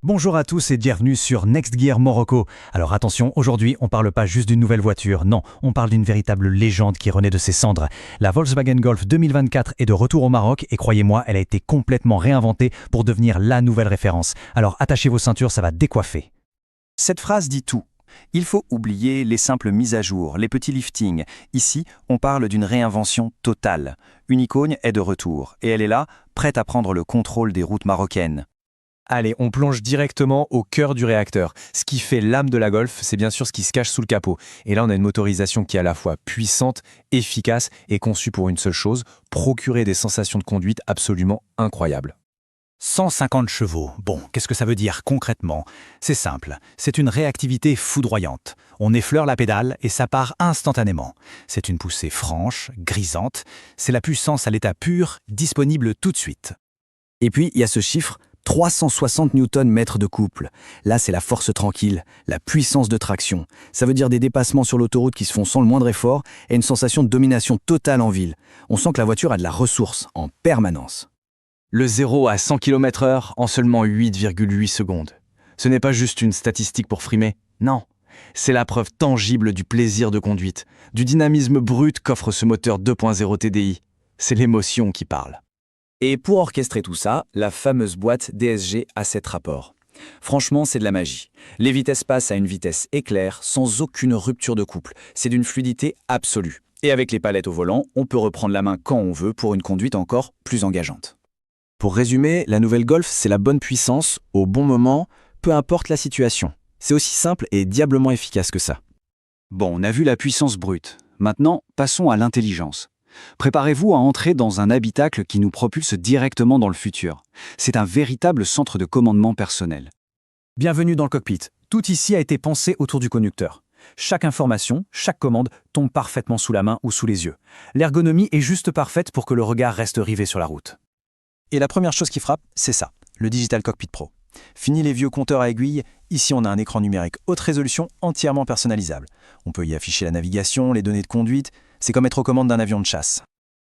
Bonjour à tous et bienvenue sur Next Gear Morocco. Alors attention, aujourd'hui on parle pas juste d'une nouvelle voiture, non, on parle d'une véritable légende qui renaît de ses cendres. La Volkswagen Golf 2024 est de retour au Maroc et croyez-moi, elle a été complètement réinventée pour devenir la nouvelle référence. Alors attachez vos ceintures, ça va décoiffer. Cette phrase dit tout. Il faut oublier les simples mises à jour, les petits liftings. Ici, on parle d'une réinvention totale. Une icône est de retour et elle est là, prête à prendre le contrôle des routes marocaines. Allez, on plonge directement au cœur du réacteur. Ce qui fait l'âme de la Golf, c'est bien sûr ce qui se cache sous le capot. Et là, on a une motorisation qui est à la fois puissante, efficace et conçue pour une seule chose, procurer des sensations de conduite absolument incroyables. 150 chevaux. Bon, qu'est-ce que ça veut dire concrètement? C'est simple, c'est une réactivité foudroyante. On effleure la pédale et ça part instantanément. C'est une poussée franche, grisante. C'est la puissance à l'état pur, disponible tout de suite. Et puis, il y a ce chiffre, 360 Nm de couple. Là, c'est la force tranquille, la puissance de traction. Ça veut dire des dépassements sur l'autoroute qui se font sans le moindre effort et une sensation de domination totale en ville. On sent que la voiture a de la ressource en permanence. Le 0 à 100 km/h en seulement 8,8 secondes. Ce n'est pas juste une statistique pour frimer, non. C'est la preuve tangible du plaisir de conduite, du dynamisme brut qu'offre ce moteur 2.0 TDI. C'est l'émotion qui parle. Et pour orchestrer tout ça, la fameuse boîte DSG a 7 rapports. Franchement, c'est de la magie. Les vitesses passent à une vitesse éclair, sans aucune rupture de couple. C'est d'une fluidité absolue. Et avec les palettes au volant, on peut reprendre la main quand on veut pour une conduite encore plus engageante. Pour résumer, la nouvelle Golf, c'est la bonne puissance, au bon moment, peu importe la situation. C'est aussi simple et diablement efficace que ça. Bon, on a vu la puissance brute. Maintenant, passons à l'intelligence. Préparez-vous à entrer dans un habitacle qui nous propulse directement dans le futur. C'est un véritable centre de commandement personnel. Bienvenue dans le cockpit. Tout ici a été pensé autour du conducteur. Chaque information, chaque commande tombe parfaitement sous la main ou sous les yeux. L'ergonomie est juste parfaite pour que le regard reste rivé sur la route. Et la première chose qui frappe, c'est ça, le Digital Cockpit Pro. Fini les vieux compteurs à aiguilles, ici on a un écran numérique haute résolution entièrement personnalisable. On peut y afficher la navigation, les données de conduite, c'est comme être aux commandes d'un avion de chasse.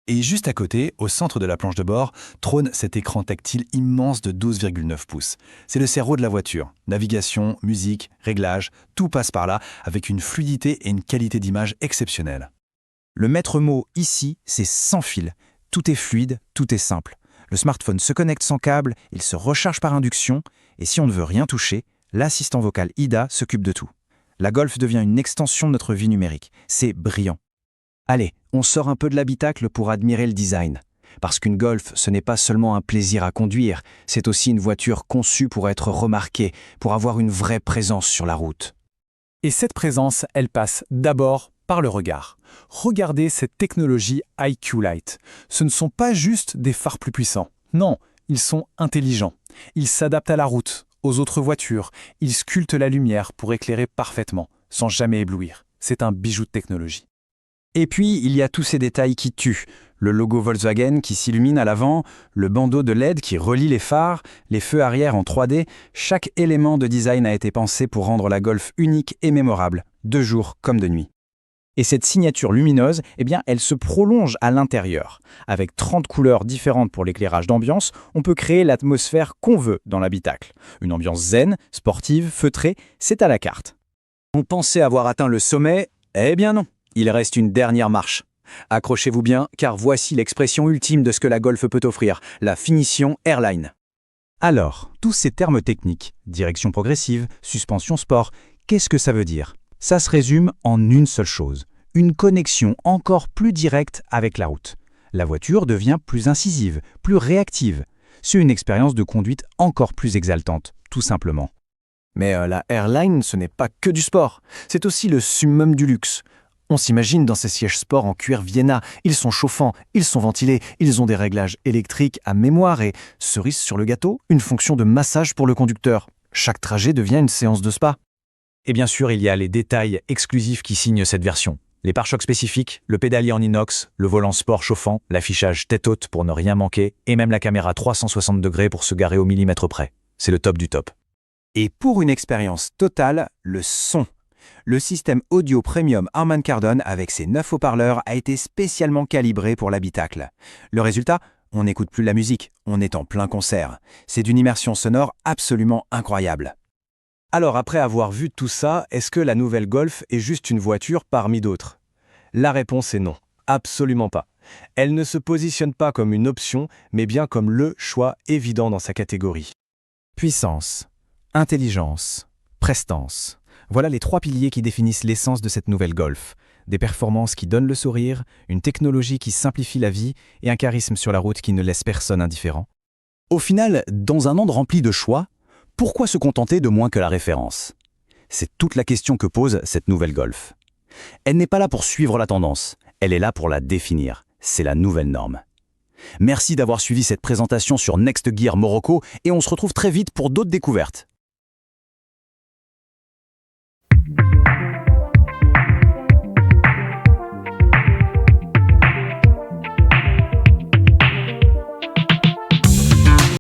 Et juste à côté, au centre de la planche de bord, trône cet écran tactile immense de 12,9 pouces. C'est le cerveau de la voiture. Navigation, musique, réglages, tout passe par là avec une fluidité et une qualité d'image exceptionnelle. Le maître mot ici, c'est sans fil. Tout est fluide, tout est simple. Le smartphone se connecte sans câble, il se recharge par induction, et si on ne veut rien toucher, l'assistant vocal IDA s'occupe de tout. La Golf devient une extension de notre vie numérique. C'est brillant. Allez, on sort un peu de l'habitacle pour admirer le design. Parce qu'une Golf, ce n'est pas seulement un plaisir à conduire, c'est aussi une voiture conçue pour être remarquée, pour avoir une vraie présence sur la route. Et cette présence, elle passe d'abord par le regard. Regardez cette technologie IQ Light. Ce ne sont pas juste des phares plus puissants. Non, ils sont intelligents. Ils s'adaptent à la route, aux autres voitures. Ils sculptent la lumière pour éclairer parfaitement, sans jamais éblouir. C'est un bijou de technologie. Et puis, il y a tous ces détails qui tuent. Le logo Volkswagen qui s'illumine à l'avant, le bandeau de LED qui relie les phares, les feux arrière en 3D. Chaque élément de design a été pensé pour rendre la Golf unique et mémorable, de jour comme de nuit. Et cette signature lumineuse, elle se prolonge à l'intérieur. Avec 30 couleurs différentes pour l'éclairage d'ambiance, on peut créer l'atmosphère qu'on veut dans l'habitacle. Une ambiance zen, sportive, feutrée, c'est à la carte. On pensait avoir atteint le sommet, eh bien non, il reste une dernière marche. Accrochez-vous bien, car voici l'expression ultime de ce que la Golf peut offrir, la finition Airline. Alors, tous ces termes techniques, direction progressive, suspension sport, qu'est-ce que ça veut dire ? Ça se résume en une seule chose, une connexion encore plus directe avec la route. La voiture devient plus incisive, plus réactive. C'est une expérience de conduite encore plus exaltante, tout simplement. Mais la Airline, ce n'est pas que du sport. C'est aussi le summum du luxe. On s'imagine dans ces sièges sport en cuir Vienna. Ils sont chauffants, ils sont ventilés, ils ont des réglages électriques à mémoire et, cerise sur le gâteau, une fonction de massage pour le conducteur. Chaque trajet devient une séance de spa. Et bien sûr, il y a les détails exclusifs qui signent cette version. Les pare-chocs spécifiques, le pédalier en inox, le volant sport chauffant, l'affichage tête haute pour ne rien manquer, et même la caméra 360 degrés pour se garer au millimètre près. C'est le top du top. Et pour une expérience totale, le son. Le système audio premium Harman Kardon avec ses 9 haut-parleurs a été spécialement calibré pour l'habitacle. Le résultat, on n'écoute plus la musique, on est en plein concert. C'est d'une immersion sonore absolument incroyable. Alors après avoir vu tout ça, est-ce que la nouvelle Golf est juste une voiture parmi d'autres? La réponse est non, absolument pas. Elle ne se positionne pas comme une option, mais bien comme le choix évident dans sa catégorie. Puissance, intelligence, prestance. Voilà les 3 piliers qui définissent l'essence de cette nouvelle Golf. Des performances qui donnent le sourire, une technologie qui simplifie la vie et un charisme sur la route qui ne laisse personne indifférent. Au final, dans un monde rempli de choix, pourquoi se contenter de moins que la référence? C'est toute la question que pose cette nouvelle Golf. Elle n'est pas là pour suivre la tendance, elle est là pour la définir. C'est la nouvelle norme. Merci d'avoir suivi cette présentation sur Next Gear Morocco et on se retrouve très vite pour d'autres découvertes.